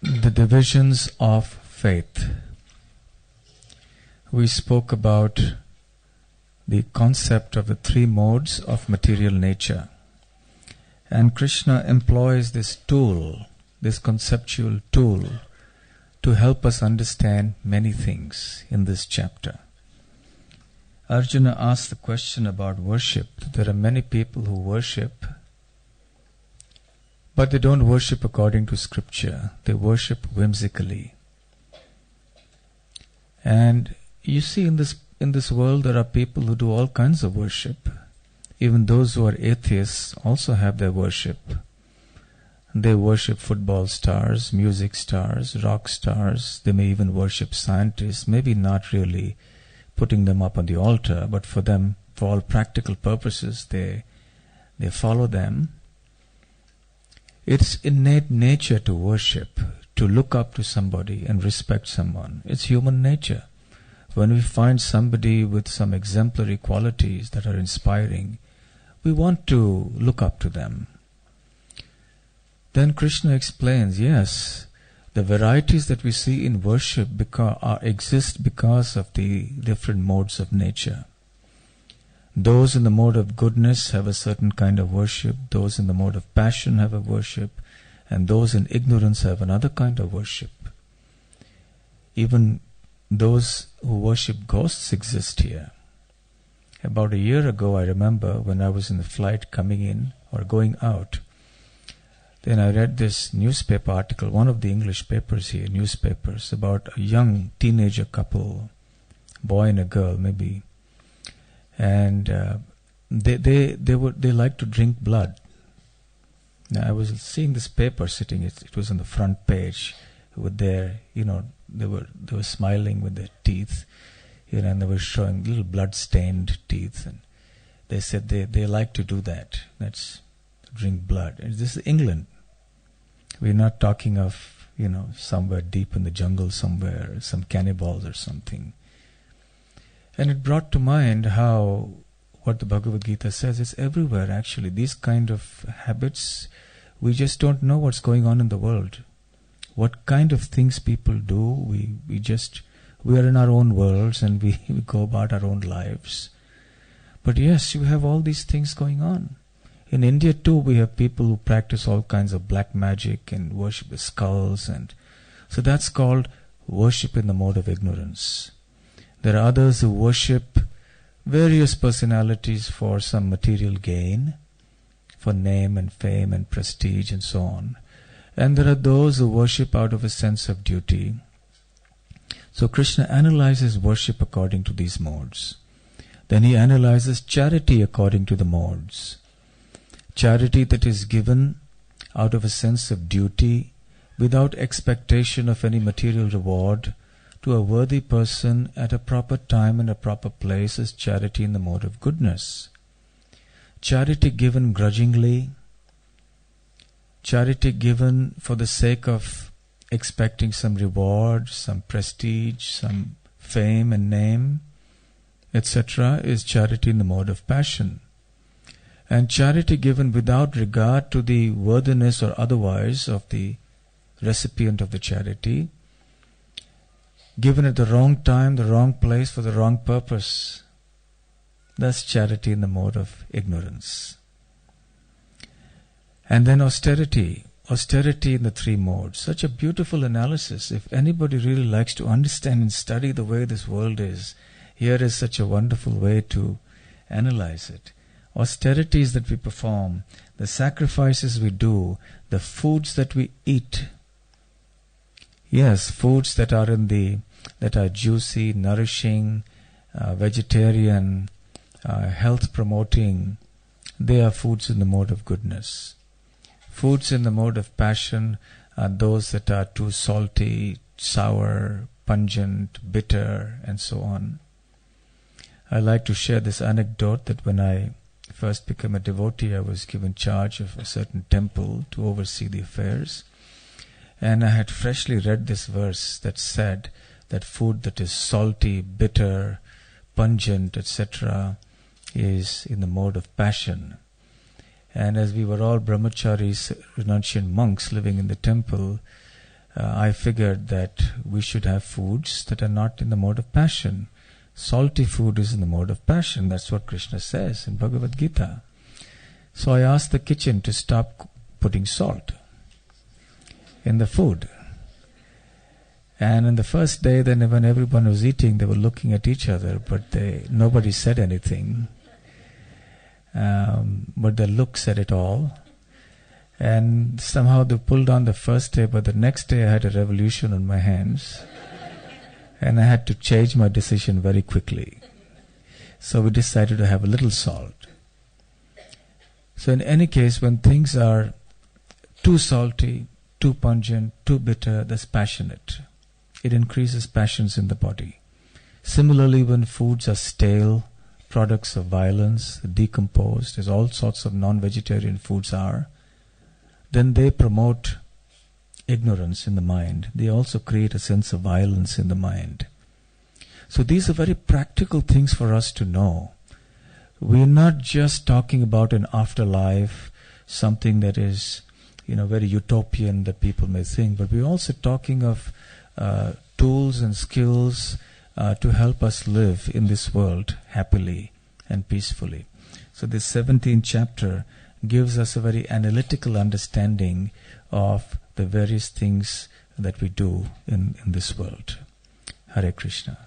the divisions of faith. We spoke about the concept of the three modes of material nature. And Krishna employs this tool, this conceptual tool, to help us understand many things in this chapter. Arjuna asked the question about worship. There are many people who worship, but they don't worship according to scripture. They worship whimsically. And you see, in this world there are people who do all kinds of worship. Even those who are atheists also have their worship. They worship football stars, music stars, rock stars. They may even worship scientists, maybe not really putting them up on the altar, but for them, for all practical purposes, they follow them. It's innate nature to worship, to look up to somebody and respect someone. It's human nature. When we find somebody with some exemplary qualities that are inspiring, we want to look up to them. Then Krishna explains, yes, the varieties that we see in worship exist because of the different modes of nature. Those in the mode of goodness have a certain kind of worship, those in the mode of passion have a worship, and those in ignorance have another kind of worship. Even those who worship ghosts exist here. About a year ago, I remember when I was in the flight coming in or going out, then I read this newspaper article, one of the English papers here, newspapers, about a young teenager couple, boy and a girl maybe, and they like to drink blood. Now I was seeing this paper sitting; it was on the front page with their, they were smiling with their teeth, and they were showing little blood-stained teeth, and they said they like to do that. That's drink blood. And this is England. We're not talking of, somewhere deep in the jungle somewhere, some cannibals or something. And it brought to mind how, what the Bhagavad Gita says, it's everywhere actually. These kind of habits, we just don't know what's going on in the world. What kind of things people do, we are in our own worlds and we go about our own lives. But yes, you have all these things going on. In India too, we have people who practice all kinds of black magic and worship the skulls, and so that's called worship in the mode of ignorance. There are others who worship various personalities for some material gain, for name and fame and prestige and so on. And there are those who worship out of a sense of duty. So Krishna analyzes worship according to these modes. Then he analyzes charity according to the modes. Charity that is given out of a sense of duty, without expectation of any material reward, to a worthy person at a proper time and a proper place, is charity in the mode of goodness. Charity given grudgingly, charity given for the sake of expecting some reward, some prestige, some fame and name, etc., is charity in the mode of passion. And charity given without regard to the worthiness or otherwise of the recipient of the charity, given at the wrong time, the wrong place, for the wrong purpose, that's charity in the mode of ignorance. And then austerity in the three modes. Such a beautiful analysis. If anybody really likes to understand and study the way this world is, here is such a wonderful way to analyze it. Austerities that we perform, the sacrifices we do, the foods that we eat. Yes, foods that are juicy, nourishing, vegetarian, health promoting, they are foods in the mode of goodness. Foods in the mode of passion are those that are too salty, sour, pungent, bitter, and so on. I like to share this anecdote that when I first became a devotee, I was given charge of a certain temple to oversee the affairs. And I had freshly read this verse that said that food that is salty, bitter, pungent, etc. is in the mode of passion. And as we were all brahmacharis, renunciant monks living in the temple, I figured that we should have foods that are not in the mode of passion. Salty food is in the mode of passion. That's what Krishna says in Bhagavad Gita. So I asked the kitchen to stop putting salt in the food. And in the first day, then when everyone was eating, they were looking at each other, but nobody said anything. But the look said it all. And somehow they pulled on the first day, but the next day I had a revolution on my hands. And I had to change my decision very quickly. So we decided to have a little salt. So in any case, when things are too salty, too pungent, too bitter, that's passionate. It increases passions in the body. Similarly, when foods are stale, products of violence, decomposed, as all sorts of non-vegetarian foods are, then they promote ignorance in the mind. They also create a sense of violence in the mind. So these are very practical things for us to know. We're not just talking about an afterlife, something that is, very utopian that people may think, but we're also talking of tools and skills to help us live in this world happily and peacefully. So this 17th chapter gives us a very analytical understanding of the various things that we do in this world. Hare Krishna.